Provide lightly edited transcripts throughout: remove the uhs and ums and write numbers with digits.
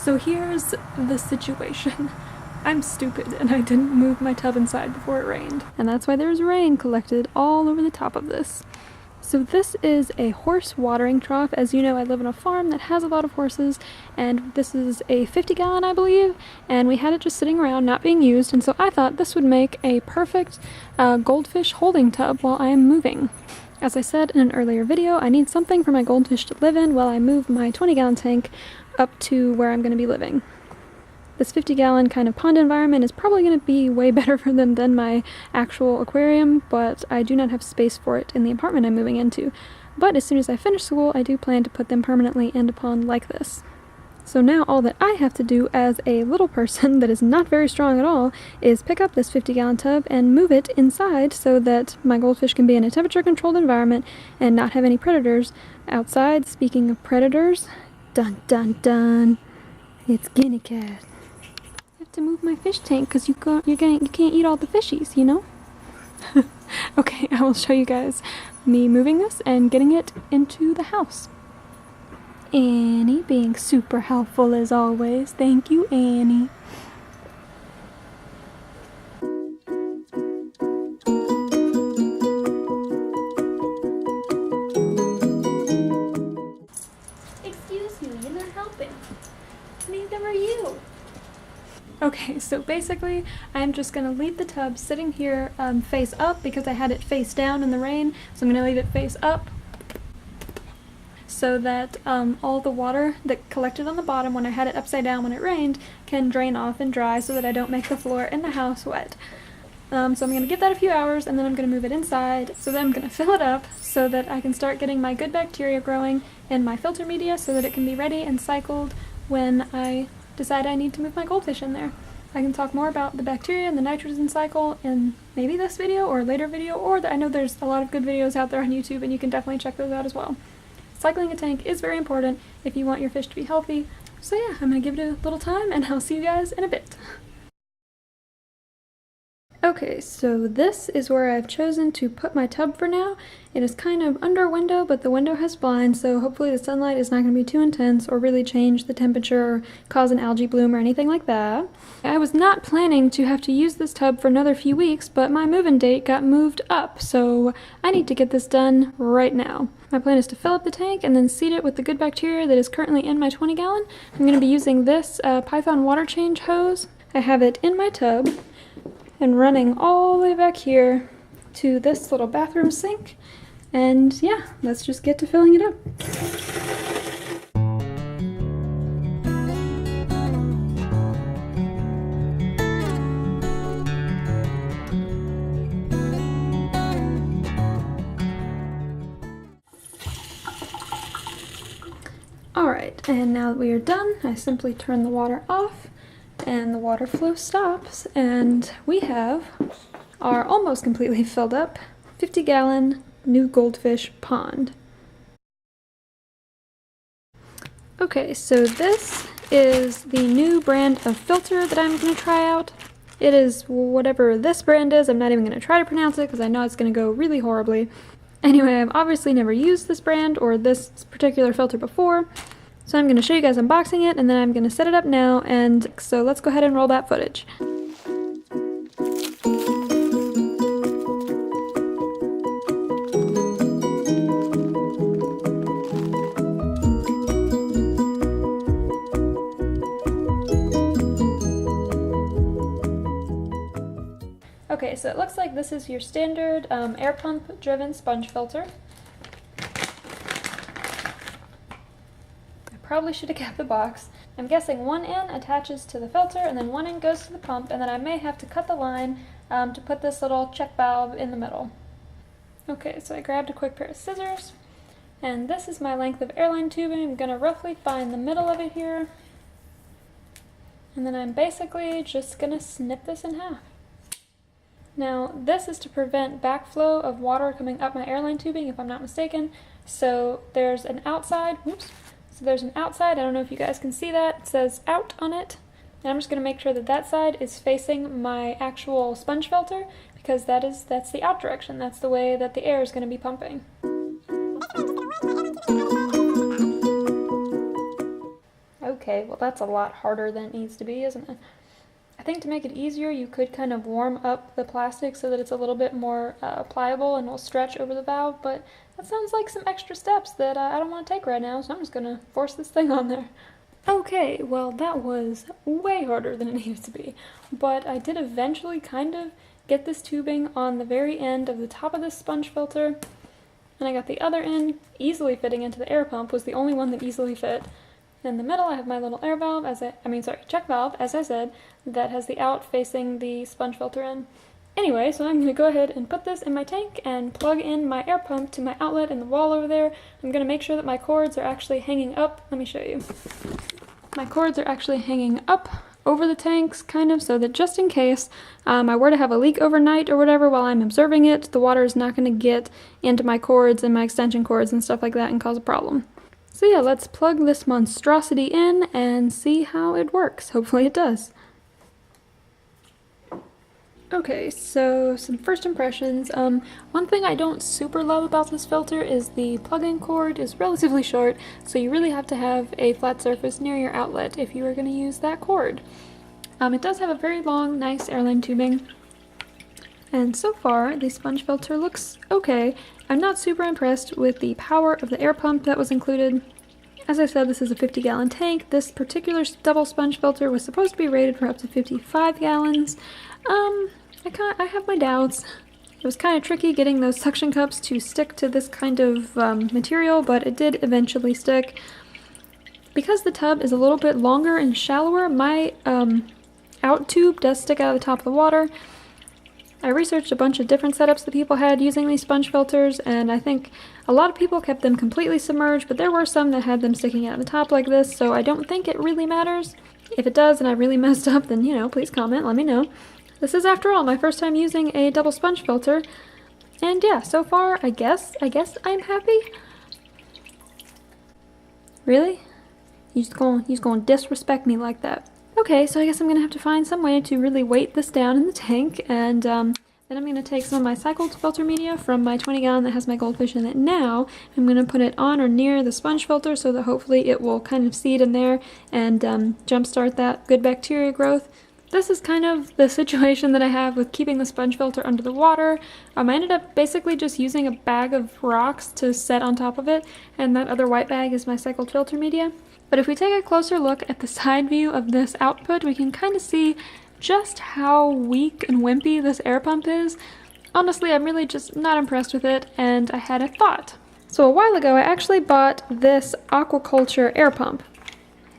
So here's the situation. I'm stupid and I didn't move my tub inside before it rained. And that's why there's rain collected all over the top of this. So this is a horse watering trough. As you know, I live on a farm that has a lot of horses, and this is a 50-gallon, I believe, and we had it just sitting around not being used, and so I thought this would make a perfect goldfish holding tub while I am moving. As I said in an earlier video, I need something for my goldfish to live in while I move my 20-gallon tank up to where I'm going to be living. This 50-gallon kind of pond environment is probably going to be way better for them than my actual aquarium, but I do not have space for it in the apartment I'm moving into. But as soon as I finish school, I do plan to put them permanently in a pond like this. So now all that I have to do as a little person that is not very strong at all is pick up this 50-gallon tub and move it inside so that my goldfish can be in a temperature-controlled environment and not have any predators outside. Speaking of predators, dun dun dun, it's guinea cat. To move my fish tank because you can't eat all the fishies, you know? Okay, I will show you guys me moving this and getting it into the house. Annie being super helpful as always. Thank you, Annie. Excuse you, you're not helping. Neither are you. Okay, so basically I'm just going to leave the tub sitting here face up because I had it face down in the rain, so I'm going to leave it face up so that all the water that collected on the bottom when I had it upside down when it rained can drain off and dry so that I don't make the floor in the house wet. So I'm going to give that a few hours and then I'm going to move it inside, so then I'm going to fill it up so that I can start getting my good bacteria growing in my filter media so that it can be ready and cycled when I decide I need to move my goldfish in there. I can talk more about the bacteria and the nitrogen cycle in maybe this video or a later video, or I know there's a lot of good videos out there on YouTube and you can definitely check those out as well. Cycling a tank is very important if you want your fish to be healthy. So yeah, I'm going to give it a little time and I'll see you guys in a bit. Okay, so this is where I've chosen to put my tub for now. It is kind of under a window, but the window has blinds, so hopefully the sunlight is not going to be too intense or really change the temperature or cause an algae bloom or anything like that. I was not planning to have to use this tub for another few weeks, but my move-in date got moved up, so I need to get this done right now. My plan is to fill up the tank and then seed it with the good bacteria that is currently in my 20-gallon. I'm going to be using this Python water change hose. I have it in my tub and running all the way back here to this little bathroom sink, and yeah, let's just get to filling it up. Alright, and now that we are done, I simply turn the water off and the water flow stops, and we have our almost completely filled up 50-gallon new goldfish pond. Okay, so this is the new brand of filter that I'm going to try out. It is whatever this brand is. I'm not even going to try to pronounce it because I know it's going to go really horribly. Anyway, I've obviously never used this brand or this particular filter before, so I'm going to show you guys unboxing it, and then I'm going to set it up now, and so let's go ahead and roll that footage. Okay, so it looks like this is your standard air pump driven sponge filter. Probably should have kept the box. I'm guessing one end attaches to the filter and then one end goes to the pump, and then I may have to cut the line to put this little check valve in the middle. Okay, so I grabbed a quick pair of scissors, and this is my length of Airline tubing. I'm going to roughly find the middle of it here, and then I'm basically just going to snip this in half. Now this is to prevent backflow of water coming up my Airline tubing, if I'm not mistaken. So there's an outside, so there's an outside, I don't know if you guys can see that, it says out on it, and I'm just going to make sure that that side is facing my actual sponge filter, because that's the out direction, that's the way that the air is going to be pumping. Okay, well that's a lot harder than it needs to be, isn't it? I think to make it easier, you could kind of warm up the plastic so that it's a little bit more pliable and will stretch over the valve, but that sounds like some extra steps that I don't want to take right now, so I'm just gonna force this thing on there. Okay, well that was way harder than it needed to be, but I did eventually kind of get this tubing on the very end of the top of this sponge filter, and I got the other end easily fitting into the air pump, was the only one that easily fit. In the middle I have my little air valve, check valve, as I said, that has the out facing the sponge filter in. Anyway, so I'm going to go ahead and put this in my tank and plug in my air pump to my outlet in the wall over there. I'm going to make sure that my cords are actually hanging up. Let me show you. My cords are actually hanging up over the tanks, kind of, so that just in case I were to have a leak overnight or whatever while I'm observing it, the water is not going to get into my cords and my extension cords and stuff like that and cause a problem. So yeah, let's plug this monstrosity in and see how it works. Hopefully it does. Okay, so some first impressions. One thing I don't super love about this filter is the plug-in cord is relatively short, so you really have to have a flat surface near your outlet if you are going to use that cord. It does have a very long, nice airline tubing, and so far the sponge filter looks okay. I'm not super impressed with the power of the air pump that was included. As I said, this is a 50-gallon tank. This particular double sponge filter was supposed to be rated for up to 55 gallons. I have my doubts. It was kind of tricky getting those suction cups to stick to this kind of material, but it did eventually stick. Because the tub is a little bit longer and shallower, my out tube does stick out of the top of the water. I researched a bunch of different setups that people had using these sponge filters, and I think a lot of people kept them completely submerged, but there were some that had them sticking out of the top like this, so I don't think it really matters. If it does and I really messed up, then, you know, please comment, let me know. This is, after all, my first time using a double sponge filter, and yeah, so far, I guess I'm happy. Really? You're just gonna disrespect me like that. Okay, so I guess I'm gonna have to find some way to really weight this down in the tank, and then I'm gonna take some of my cycled filter media from my 20-gallon that has my goldfish in it now. I'm gonna put it on or near the sponge filter so that hopefully it will kind of seed in there and jumpstart that good bacteria growth. This is kind of the situation that I have with keeping the sponge filter under the water. I ended up basically just using a bag of rocks to set on top of it, and that other white bag is my cycled filter media. But if we take a closer look at the side view of this output, we can kind of see just how weak and wimpy this air pump is. Honestly, I'm really just not impressed with it, and I had a thought. So a while ago, I actually bought this Aqua Culture air pump.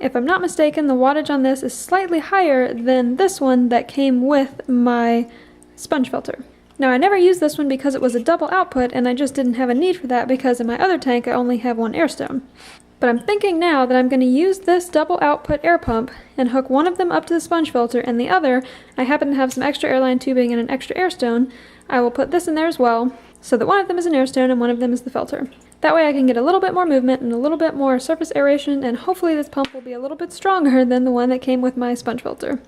If I'm not mistaken, the wattage on this is slightly higher than this one that came with my sponge filter. Now, I never used this one because it was a double output, and I just didn't have a need for that because in my other tank I only have one air stone. But I'm thinking now that I'm going to use this double output air pump and hook one of them up to the sponge filter, and the other, I happen to have some extra airline tubing and an extra air stone. I will put this in there as well, so that one of them is an air stone and one of them is the filter. That way I can get a little bit more movement and a little bit more surface aeration, and hopefully this pump will be a little bit stronger than the one that came with my sponge filter.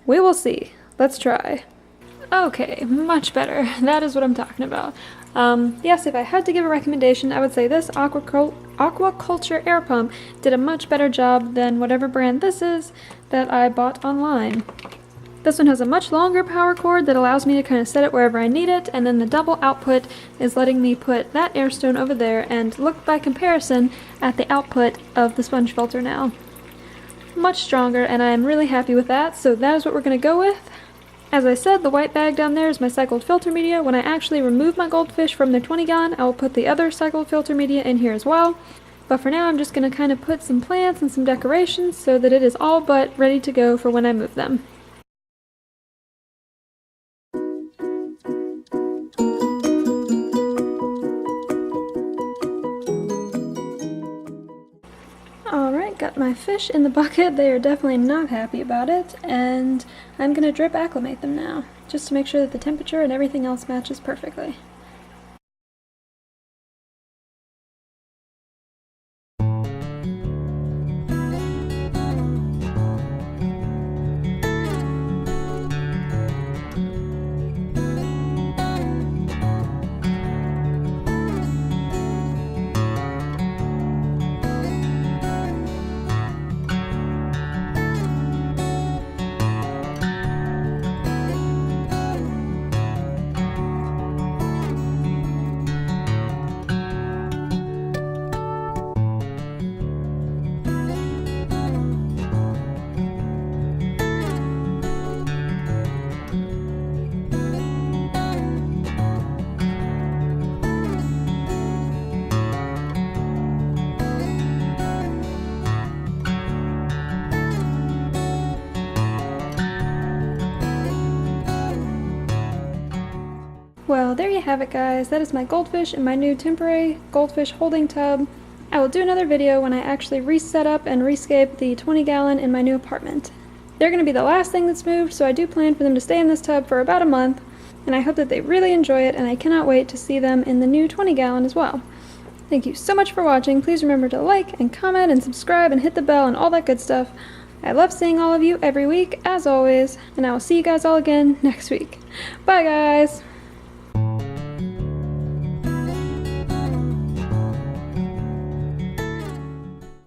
We will see. Let's try. Okay, much better. That is what I'm talking about. Yes, if I had to give a recommendation, I would say this Aqua Culture air pump did a much better job than whatever brand this is that I bought online. This one has a much longer power cord that allows me to kind of set it wherever I need it, and then the double output is letting me put that air stone over there and look by comparison at the output of the sponge filter now. Much stronger, and I am really happy with that, so that is what we're going to go with. As I said, the white bag down there is my cycled filter media. When I actually remove my goldfish from their 20-gallon, I will put the other cycled filter media in here as well. But for now, I'm just going to kind of put some plants and some decorations so that it is all but ready to go for when I move them. Alright, got my fish in the bucket. They are definitely not happy about it, and I'm going to drip acclimate them now, just to make sure that the temperature and everything else matches perfectly. there you have it, guys. That is my goldfish in my new temporary goldfish holding tub. I will do another video when I actually reset up and rescape the 20-gallon in my new apartment. They're going to be the last thing that's moved, so I do plan for them to stay in this tub for about a month, and I hope that they really enjoy it, and I cannot wait to see them in the new 20-gallon as well. Thank you so much for watching. Please remember to like and comment and subscribe and hit the bell and all that good stuff. I love seeing all of you every week, as always, and I will see you guys all again next week. Bye, guys!